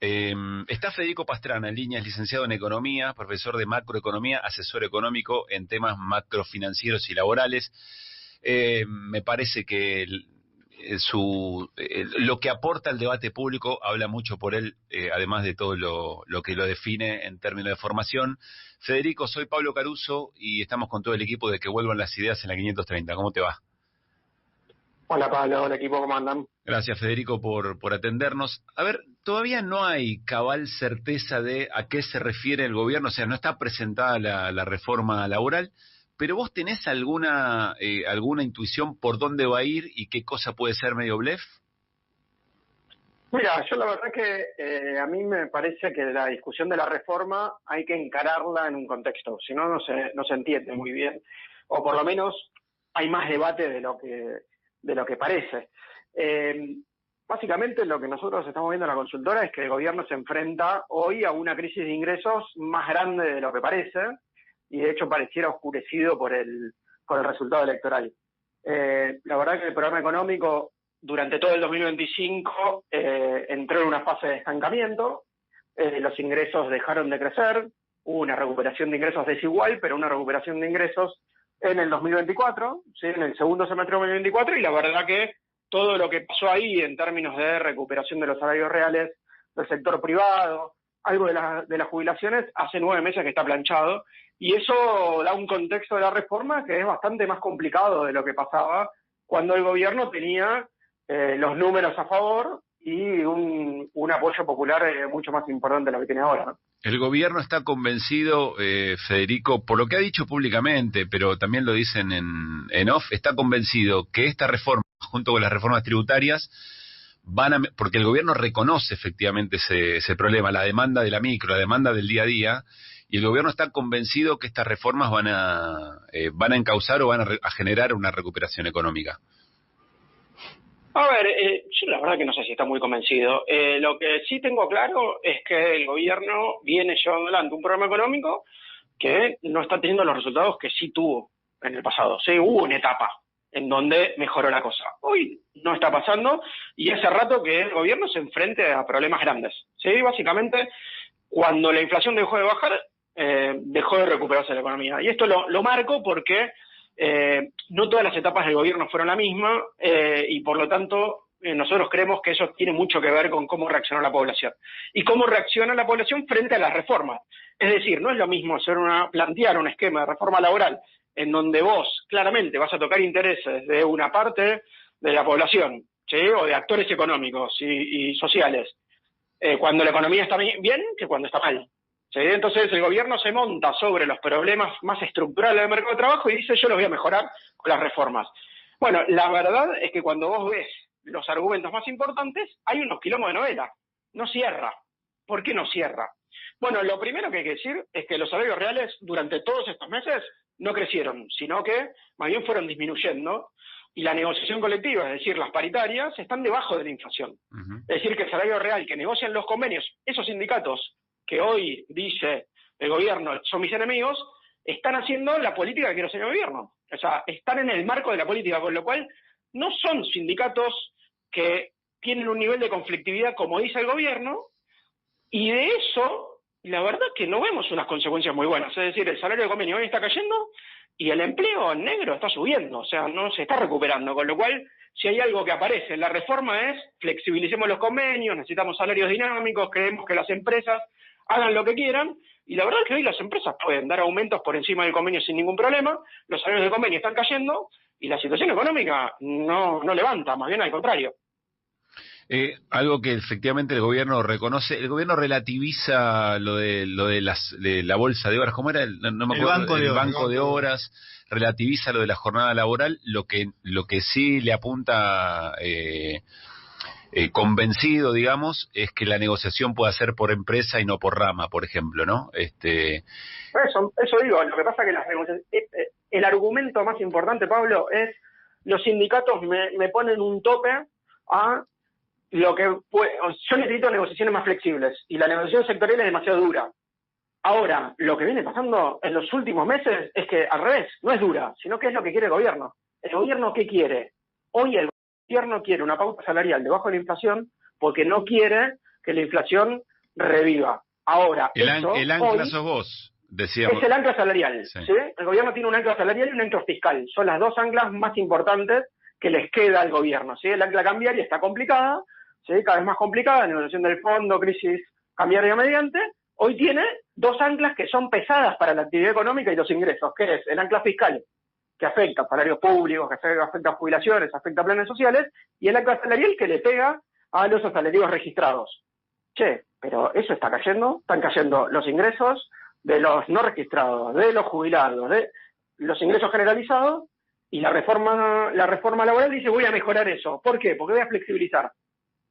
Está Federico Pastrana en línea, es licenciado en Economía, profesor de Macroeconomía, asesor económico en temas macrofinancieros y laborales. Me parece que lo que aporta al debate público habla mucho por él, además de todo lo que lo define en términos de formación. Federico, soy Pablo Caruso y estamos con todo el equipo de Que Vuelvan las Ideas en la 530. ¿Cómo te va? Hola Pablo, hola equipo, ¿cómo andan? Gracias Federico por atendernos. A ver, todavía no hay cabal certeza de a qué se refiere el gobierno, o sea, no está presentada la reforma laboral, pero vos tenés alguna intuición por dónde va a ir y qué cosa puede ser medio blef. Mira, yo la verdad que a mí me parece que la discusión de la reforma hay que encararla en un contexto, si no, no se entiende muy bien, o por lo menos hay más debate de lo que parece. Básicamente lo que nosotros estamos viendo en la consultora es que el gobierno se enfrenta hoy a una crisis de ingresos más grande de lo que parece, y de hecho pareciera oscurecido por el resultado electoral. La verdad que el programa económico durante todo el 2025 entró en una fase de estancamiento, los ingresos dejaron de crecer, hubo una recuperación de ingresos desigual, pero una recuperación de ingresos en el 2024, ¿sí? En el segundo semestre de 2024, y la verdad que todo lo que pasó ahí en términos de recuperación de los salarios reales del sector privado, algo de las jubilaciones, hace 9 meses que está planchado, y eso da un contexto de la reforma que es bastante más complicado de lo que pasaba cuando el gobierno tenía los números a favor y un apoyo popular mucho más importante de lo que tiene ahora, ¿no? El gobierno está convencido, Federico, por lo que ha dicho públicamente, pero también lo dicen en off, está convencido que esta reforma, junto con las reformas tributarias, porque el gobierno reconoce efectivamente ese problema, la demanda de la micro, la demanda del día a día, y el gobierno está convencido que estas reformas van a encauzar o van a generar una recuperación económica. A ver, yo la verdad que no sé si está muy convencido. Lo que sí tengo claro es que el gobierno viene llevando adelante un programa económico que no está teniendo los resultados que sí tuvo en el pasado. Sí, hubo una etapa en donde mejoró la cosa. Hoy no está pasando y hace rato que el gobierno se enfrenta a problemas grandes. Sí, básicamente, cuando la inflación dejó de bajar, dejó de recuperarse la economía. Y esto lo marco porque no todas las etapas del gobierno fueron la misma y por lo tanto nosotros creemos que eso tiene mucho que ver con cómo reaccionó la población y cómo reacciona la población frente a las reformas. Es decir, no es lo mismo plantear un esquema de reforma laboral en donde vos claramente vas a tocar intereses de una parte de la población, ¿sí? O de actores económicos y sociales cuando la economía está bien que cuando está mal. ¿Sí? Entonces el gobierno se monta sobre los problemas más estructurales del mercado de trabajo y dice yo los voy a mejorar con las reformas. Bueno, la verdad es que cuando vos ves los argumentos más importantes, hay unos quilombos de novela. No cierra. ¿Por qué no cierra? Bueno, lo primero que hay que decir es que los salarios reales durante todos estos meses no crecieron, sino que más bien fueron disminuyendo y la negociación colectiva, es decir, las paritarias, están debajo de la inflación. Uh-huh. Es decir, que el salario real que negocian los convenios, esos sindicatos que hoy dice el gobierno son mis enemigos, están haciendo la política que quiere hacer el gobierno. O sea, están en el marco de la política, con lo cual no son sindicatos que tienen un nivel de conflictividad como dice el gobierno, y de eso, la verdad que no vemos unas consecuencias muy buenas. Es decir, el salario de convenio hoy está cayendo y el empleo en negro está subiendo, o sea, no se está recuperando, con lo cual, si hay algo que aparece en la reforma es flexibilicemos los convenios, necesitamos salarios dinámicos, creemos que las empresas hagan lo que quieran, y la verdad es que hoy las empresas pueden dar aumentos por encima del convenio sin ningún problema, los salarios de convenio están cayendo, y la situación económica no levanta, más bien al contrario. Algo que efectivamente el gobierno reconoce, el gobierno relativiza lo de la bolsa de horas, ¿cómo era? No me acuerdo, el banco de horas, relativiza lo de la jornada laboral, lo que sí le apunta convencido, digamos, es que la negociación pueda ser por empresa y no por rama, por ejemplo, ¿no? Eso digo, lo que pasa es que las negociaciones, el argumento más importante, Pablo, es los sindicatos me ponen un tope a lo que yo necesito negociaciones más flexibles y la negociación sectorial es demasiado dura. Ahora, lo que viene pasando en los últimos meses es que al revés, no es dura, sino que es lo que quiere el gobierno. ¿El gobierno qué quiere? Hoy el gobierno quiere una pauta salarial debajo de la inflación porque no quiere que la inflación reviva. Ahora, el ancla sos vos, decíamos. Es el ancla salarial, sí. ¿sí? El gobierno tiene un ancla salarial y un ancla fiscal. Son las dos anclas más importantes que les queda al gobierno, ¿sí? El ancla cambiaria está complicada, ¿sí? Cada vez más complicada, negociación del fondo, crisis cambiaria mediante. Hoy tiene dos anclas que son pesadas para la actividad económica y los ingresos, que es el ancla fiscal, que afecta a salarios públicos, que afecta a jubilaciones, afecta a planes sociales, y el ancla salarial que le pega a los asalariados registrados. Che, pero eso está cayendo, están cayendo los ingresos de los no registrados, de los jubilados, de los ingresos generalizados, y la reforma laboral dice voy a mejorar eso. ¿Por qué? Porque voy a flexibilizar.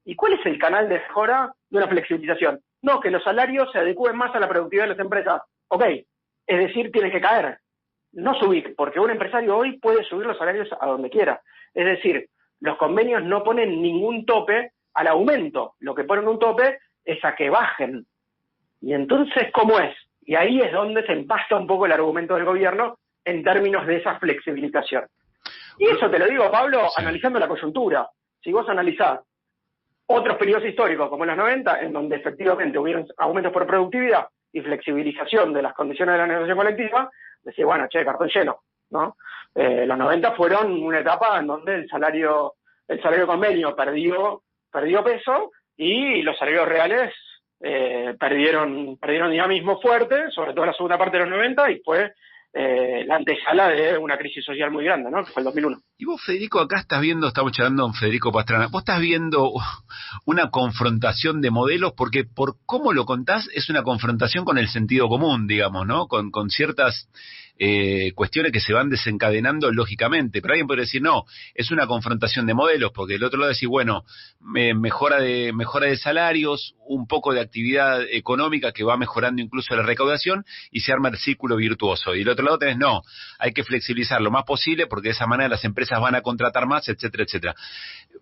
¿Y cuál es el canal de mejora de una flexibilización? No, que los salarios se adecúen más a la productividad de las empresas. Ok, es decir, tienen que caer, no subir, porque un empresario hoy puede subir los salarios a donde quiera. Es decir, los convenios no ponen ningún tope al aumento, lo que ponen un tope es a que bajen. Y entonces, ¿cómo es? Y ahí es donde se empasta un poco el argumento del gobierno en términos de esa flexibilización. Y eso te lo digo, Pablo, sí, analizando la coyuntura. Si vos analizás otros periodos históricos, como en los 90, en donde efectivamente hubieron aumentos por productividad y flexibilización de las condiciones de la negociación colectiva, decís, bueno, che, cartón lleno, ¿no? Los 90 fueron una etapa en donde el salario convenio perdió peso y los salarios reales perdieron dinamismo fuerte, sobre todo en la segunda parte de los 90, y fue la antesala de una crisis social muy grande, ¿no? Que fue el 2001. Y vos, Federico, acá estamos charlando con Federico Pastrana, vos estás viendo una confrontación de modelos, porque por cómo lo contás es una confrontación con el sentido común, digamos, ¿no? Con ciertas cuestiones que se van desencadenando lógicamente, pero alguien puede decir, no, es una confrontación de modelos, porque el otro lado decir, bueno, mejora de salarios, un poco de actividad económica que va mejorando incluso la recaudación, y se arma el círculo virtuoso. Y el otro lado tenés, no, hay que flexibilizar lo más posible, porque de esa manera las empresas van a contratar más, etcétera, etcétera.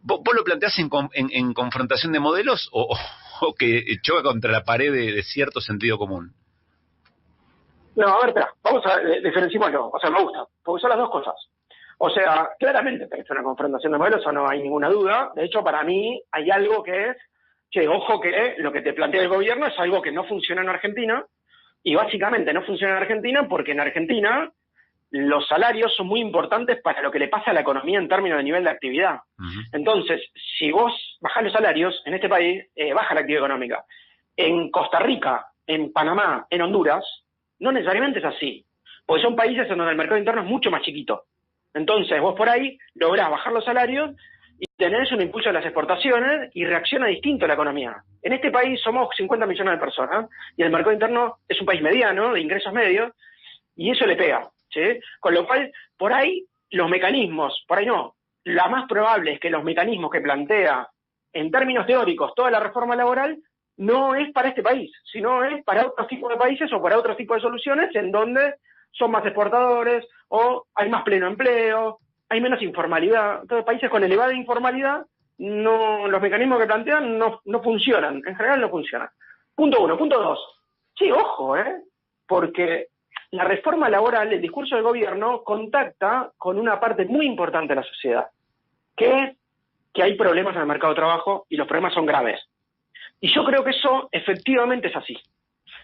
¿Vos lo planteás en confrontación de modelos o que choca contra la pared de cierto sentido común? No, a ver, espera, vamos a diferenciarlo. O sea, me gusta, porque son las dos cosas. O sea, claramente es una confrontación de modelos, eso no hay ninguna duda. De hecho, para mí hay algo que es, che, ojo que lo que te plantea el gobierno es algo que no funciona en Argentina, y básicamente no funciona en Argentina porque en Argentina los salarios son muy importantes para lo que le pasa a la economía en términos de nivel de actividad. Uh-huh. Entonces, si vos bajás los salarios en este país, baja la actividad económica. En Costa Rica, en Panamá, en Honduras, no necesariamente es así, porque son países en donde el mercado interno es mucho más chiquito. Entonces, vos por ahí lográs bajar los salarios y tenés un impulso de las exportaciones y reacciona distinto a la economía. En este país somos 50 millones de personas y el mercado interno es un país mediano, de ingresos medios, y eso le pega, ¿sí? Con lo cual, por ahí los mecanismos, por ahí no, la más probable es que los mecanismos que plantea en términos teóricos toda la reforma laboral no es para este país, sino es para otros tipos de países o para otros tipos de soluciones en donde son más exportadores o hay más pleno empleo, hay menos informalidad. Entonces, países con elevada informalidad, no, los mecanismos que plantean no funcionan, en general no funcionan. Punto uno. Punto dos. Sí, ojo, porque la reforma laboral, el discurso del gobierno, contacta con una parte muy importante de la sociedad, que es que hay problemas en el mercado de trabajo y los problemas son graves. Y yo creo que eso efectivamente es así.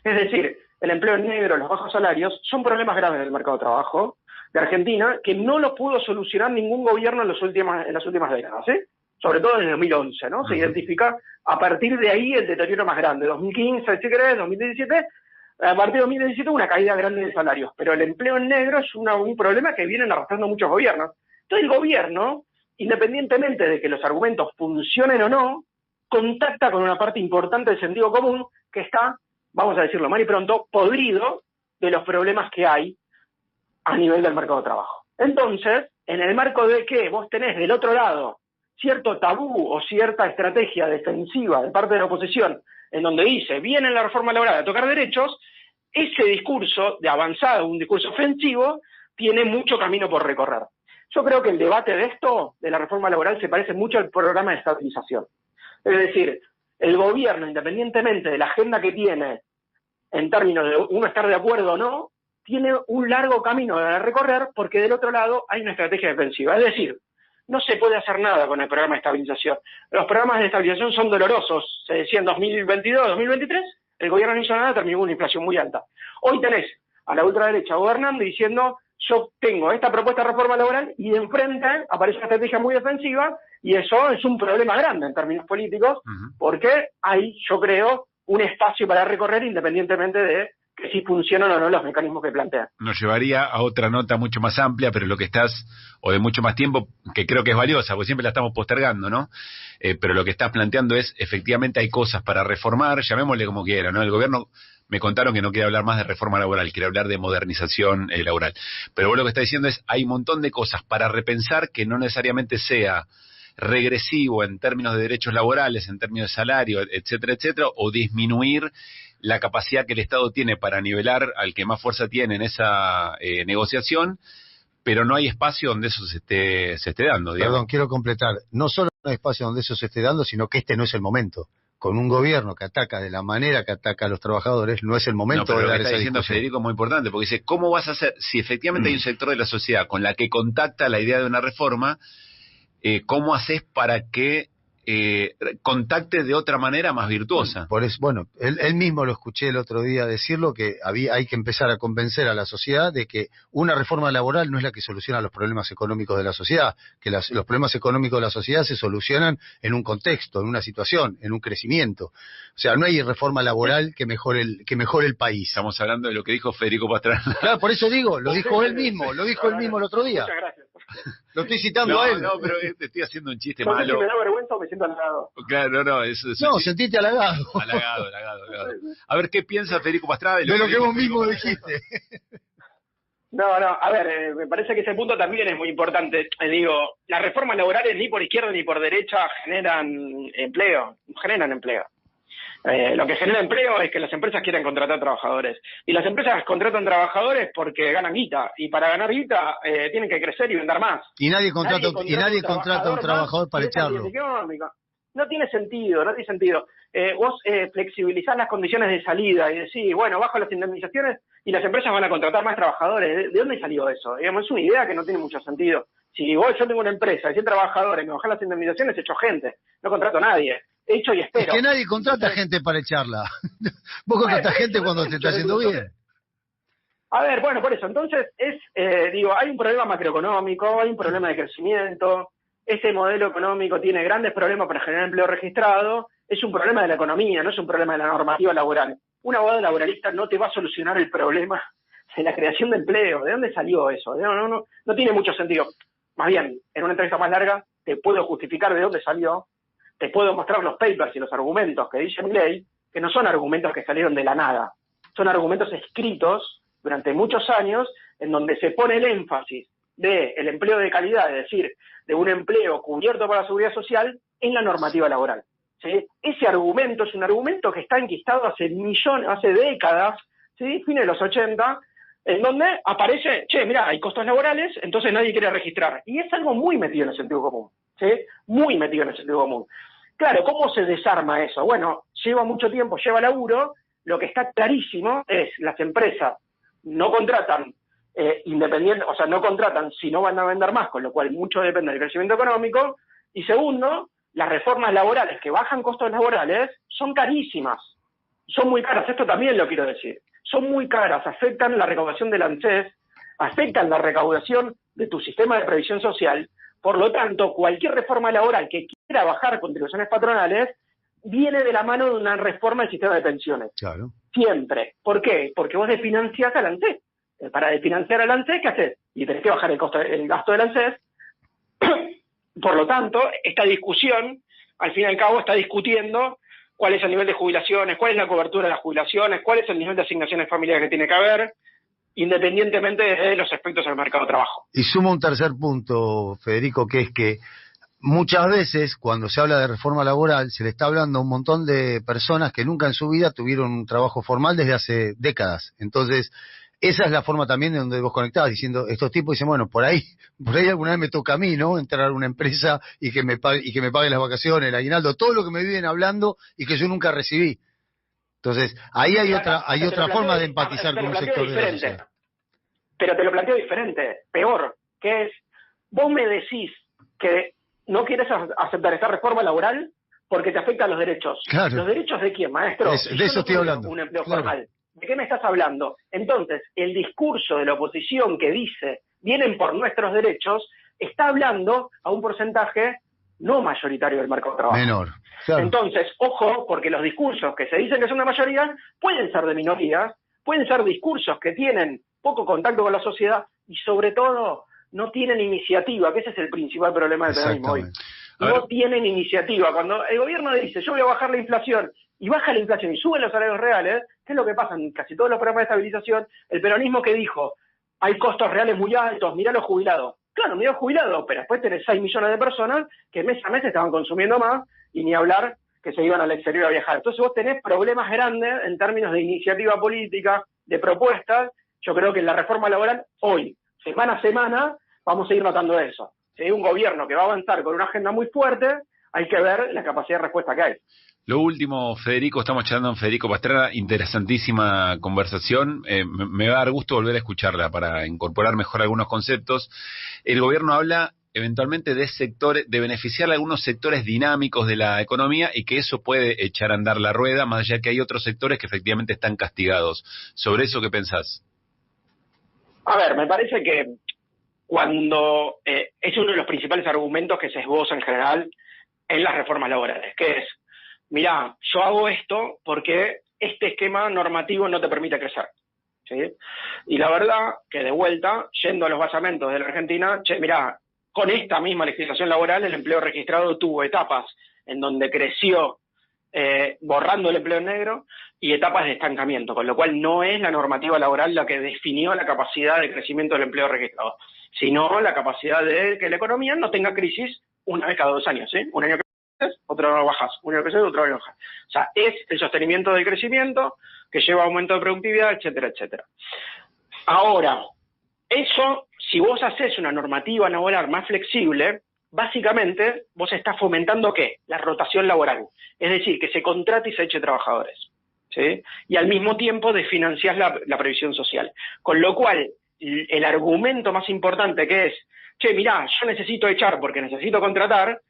Es decir, el empleo en negro, los bajos salarios, son problemas graves del mercado de trabajo de Argentina que no lo pudo solucionar ningún gobierno en las últimas décadas, ¿sí? Sobre todo desde 2011, ¿no? Se identifica a partir de ahí el deterioro más grande. 2015, si querés, 2017, a partir de 2017 una caída grande de salarios. Pero el empleo en negro es un problema que vienen arrastrando muchos gobiernos. Entonces el gobierno, independientemente de que los argumentos funcionen o no, contacta con una parte importante del sentido común que está, vamos a decirlo mal y pronto, podrido de los problemas que hay a nivel del mercado de trabajo. Entonces, en el marco de que vos tenés del otro lado cierto tabú o cierta estrategia defensiva de parte de la oposición, en donde dice, viene la reforma laboral a tocar derechos, ese discurso de avanzado, un discurso ofensivo, tiene mucho camino por recorrer. Yo creo que el debate de esto, de la reforma laboral, se parece mucho al programa de estabilización. Es decir, el gobierno, independientemente de la agenda que tiene, en términos de uno estar de acuerdo o no, tiene un largo camino de recorrer porque del otro lado hay una estrategia defensiva. Es decir, no se puede hacer nada con el programa de estabilización. Los programas de estabilización son dolorosos. Se decía en 2022, 2023, el gobierno no hizo nada, terminó una inflación muy alta. Hoy tenés a la ultraderecha gobernando y diciendo, yo tengo esta propuesta de reforma laboral, y de enfrente aparece una estrategia muy defensiva, y eso es un problema grande en términos políticos, porque hay, yo creo, un espacio para recorrer independientemente de que si funcionan o no los mecanismos que plantean. Nos llevaría a otra nota mucho más amplia, pero lo que estás, o de mucho más tiempo, que creo que es valiosa, porque siempre la estamos postergando, ¿no? Pero lo que estás planteando es, efectivamente hay cosas para reformar, llamémosle como quiera, ¿no? El gobierno, me contaron que no quiere hablar más de reforma laboral, quiere hablar de modernización laboral. Pero vos lo que estás diciendo es, hay un montón de cosas para repensar que no necesariamente sea regresivo en términos de derechos laborales, en términos de salario, etcétera, etcétera, o disminuir la capacidad que el Estado tiene para nivelar al que más fuerza tiene en esa negociación, pero no hay espacio donde eso se esté dando, digamos. Perdón, quiero completar. No solo no hay espacio donde eso se esté dando, sino que este no es el momento. Con un gobierno que ataca de la manera que ataca a los trabajadores, no es el momento de dar esa discusión. Lo que está diciendo Federico es muy importante, porque dice, ¿cómo vas a hacer? Si efectivamente hay un sector de la sociedad con la que contacta la idea de una reforma, ¿cómo haces para que contacte de otra manera más virtuosa? Por eso, bueno, él mismo lo escuché el otro día decirlo, que hay que empezar a convencer a la sociedad de que una reforma laboral no es la que soluciona los problemas económicos de la sociedad, que los problemas económicos de la sociedad se solucionan en un contexto, en una situación, en un crecimiento. O sea, no hay reforma laboral que mejore el país. Estamos hablando de lo que dijo Federico Pastrana. Claro, por eso digo, lo dijo él mismo el otro día. Muchas gracias. Lo estoy citando a él. No, pero te estoy haciendo un chiste no malo. sé si me da vergüenza o me siento halagado. Claro, no, no, sentite halagado. Halagado. A ver, ¿qué piensa Federico Pastrana de lo que vos mismo dijiste? No, a ver, me parece que ese punto también es muy importante. Digo, las reformas laborales ni por izquierda ni por derecha generan empleo. Lo que genera empleo es que las empresas quieren contratar trabajadores. Y las empresas contratan trabajadores porque ganan guita. Y para ganar guita tienen que crecer y vender más. Y nadie contrata a un trabajador para echarlo. No tiene sentido. Vos flexibilizás las condiciones de salida y decís, bueno, bajo las indemnizaciones y las empresas van a contratar más trabajadores. ¿De dónde salió eso? Digamos, es una idea que no tiene mucho sentido. Si yo tengo una empresa de 100 trabajadores y me bajan las indemnizaciones, echo gente. No contrato a nadie. Hecho y espero. Es que nadie contrata gente para echarla. Vos contratás gente cuando te está haciendo bien. A ver, bueno, por eso. Entonces, hay un problema macroeconómico, hay un problema de crecimiento. Ese modelo económico tiene grandes problemas para generar empleo registrado. Es un problema de la economía, no es un problema de la normativa laboral. Un abogado laboralista no te va a solucionar el problema de la creación de empleo. ¿De dónde salió eso? No tiene mucho sentido. Más bien, en una entrevista más larga, te puedo justificar de dónde salió. Te puedo mostrar los papers y los argumentos que dice Milei, que no son argumentos que salieron de la nada. Son argumentos escritos durante muchos años en donde se pone el énfasis del empleo de calidad, es decir, de un empleo cubierto por la seguridad social en la normativa laboral. ¿Sí? Ese argumento es un argumento que está enquistado hace décadas, ¿sí? Fines de los 80, en donde aparece, mira, hay costos laborales, entonces nadie quiere registrar. Y es algo muy metido en el sentido común. ¿Sí? Muy metido en el sentido común. Claro, ¿cómo se desarma eso? Bueno, lleva mucho tiempo, lleva laburo. Lo que está clarísimo es las empresas no contratan no contratan si no van a vender más, con lo cual mucho depende del crecimiento económico. Y segundo, las reformas laborales que bajan costos laborales son carísimas, son muy caras. Esto también lo quiero decir. Son muy caras, afectan la recaudación del ANSES, afectan la recaudación de tu sistema de previsión social. Por lo tanto, cualquier reforma laboral que quiera bajar contribuciones patronales viene de la mano de una reforma del sistema de pensiones. Claro. Siempre. ¿Por qué? Porque vos desfinanciás al ANSES. Para desfinanciar al ANSES, ¿qué haces? Y tenés que bajar el gasto del ANSES. Por lo tanto, esta discusión, al fin y al cabo, está discutiendo cuál es el nivel de jubilaciones, cuál es la cobertura de las jubilaciones, cuál es el nivel de asignaciones familiares que tiene que haber, independientemente de los aspectos del mercado de trabajo. Y sumo un tercer punto, Federico, que es que muchas veces cuando se habla de reforma laboral se le está hablando a un montón de personas que nunca en su vida tuvieron un trabajo formal desde hace décadas. Entonces, esa es la forma también de donde vos conectabas, diciendo, estos tipos dicen, bueno, por ahí alguna vez me toca a mí, ¿no? Entrar a una empresa y que me paguen las vacaciones, el aguinaldo, todo lo que me viven hablando y que yo nunca recibí. Entonces, ahí hay otra forma de empatizar con un sector de la sociedad. Pero te lo planteo diferente, peor, que es, vos me decís que no quieres aceptar esta reforma laboral porque te afecta a los derechos. Claro. ¿Los derechos de quién, maestro? De eso estoy hablando. Un empleo Claro. formal. ¿De qué me estás hablando? Entonces, el discurso de la oposición que dice vienen por nuestros derechos está hablando a un porcentaje no mayoritario del mercado de trabajo. Menor. Claro. Entonces, ojo, porque los discursos que se dicen que son de mayoría pueden ser de minorías, pueden ser discursos que tienen poco contacto con la sociedad y sobre todo no tienen iniciativa, que ese es el principal problema del peronismo hoy. No tienen iniciativa. Cuando el gobierno dice yo voy a bajar la inflación y baja la inflación y suben los salarios reales, ¿qué es lo que pasa en casi todos los programas de estabilización? El peronismo que dijo hay costos reales muy altos, mirá los jubilados. Claro, mirá los jubilados, pero después tenés 6 millones de personas que mes a mes estaban consumiendo más y ni hablar que se iban al exterior a viajar. Entonces vos tenés problemas grandes en términos de iniciativa política, de propuestas. Yo creo que en la reforma laboral, hoy, semana a semana, vamos a ir notando eso. Si hay un gobierno que va a avanzar con una agenda muy fuerte, hay que ver la capacidad de respuesta que hay. Lo último, Federico, estamos charlando con Federico Pastrana, interesantísima conversación, me va a dar gusto volver a escucharla para incorporar mejor algunos conceptos. El gobierno habla eventualmente de sectores, de beneficiar a algunos sectores dinámicos de la economía y que eso puede echar a andar la rueda, más allá que hay otros sectores que efectivamente están castigados. ¿Sobre eso qué pensás? A ver, me parece que cuando es uno de los principales argumentos que se esboza en general en las reformas laborales, que es, mirá, yo hago esto porque este esquema normativo no te permite crecer, ¿sí? Y la verdad que de vuelta, yendo a los basamentos de la Argentina, mirá, con esta misma legislación laboral el empleo registrado tuvo etapas en donde creció borrando el empleo negro y etapas de estancamiento, con lo cual no es la normativa laboral la que definió la capacidad de crecimiento del empleo registrado, sino la capacidad de que la economía no tenga crisis una vez cada 2 años, ¿sí? Un año creces, otro año bajas, un año creces, otro año bajas. O sea, es el sostenimiento del crecimiento que lleva a aumento de productividad, etcétera, etcétera. Ahora, eso, si vos haces una normativa laboral más flexible, básicamente vos estás fomentando ¿qué? La rotación laboral. Es decir, que se contrate y se eche trabajadores, ¿sí? Y al mismo tiempo desfinanciás la previsión social. Con lo cual, el argumento más importante que es, che, mirá, yo necesito echar porque necesito contratar,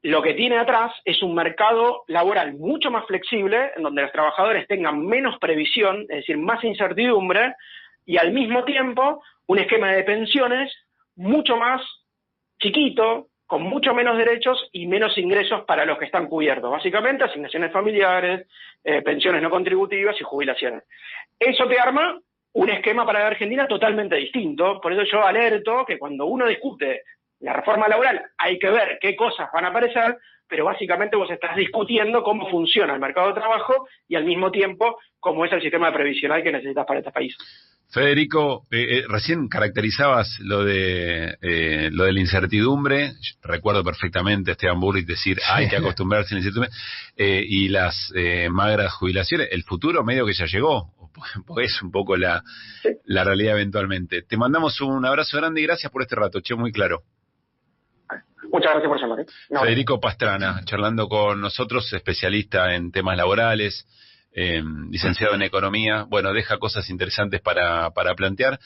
lo que tiene atrás es un mercado laboral mucho más flexible, en donde los trabajadores tengan menos previsión, es decir, más incertidumbre, y al mismo tiempo un esquema de pensiones mucho más chiquito, con mucho menos derechos y menos ingresos para los que están cubiertos. Básicamente, asignaciones familiares, pensiones no contributivas y jubilaciones. Eso te arma un esquema para la Argentina totalmente distinto. Por eso yo alerto que cuando uno discute la reforma laboral hay que ver qué cosas van a aparecer, pero básicamente vos estás discutiendo cómo funciona el mercado de trabajo y al mismo tiempo cómo es el sistema previsional que necesitas para este país. Federico, recién caracterizabas lo de la incertidumbre. Recuerdo perfectamente a Esteban Bullrich decir hay que acostumbrarse a la incertidumbre y las magras jubilaciones. El futuro medio que ya llegó, porque es un poco la realidad eventualmente. Te mandamos un abrazo grande y gracias por este rato, che, muy claro. Muchas gracias por llamar. Federico Pastrana, charlando con nosotros, especialista en temas laborales, licenciado en economía. Bueno, deja cosas interesantes para plantear.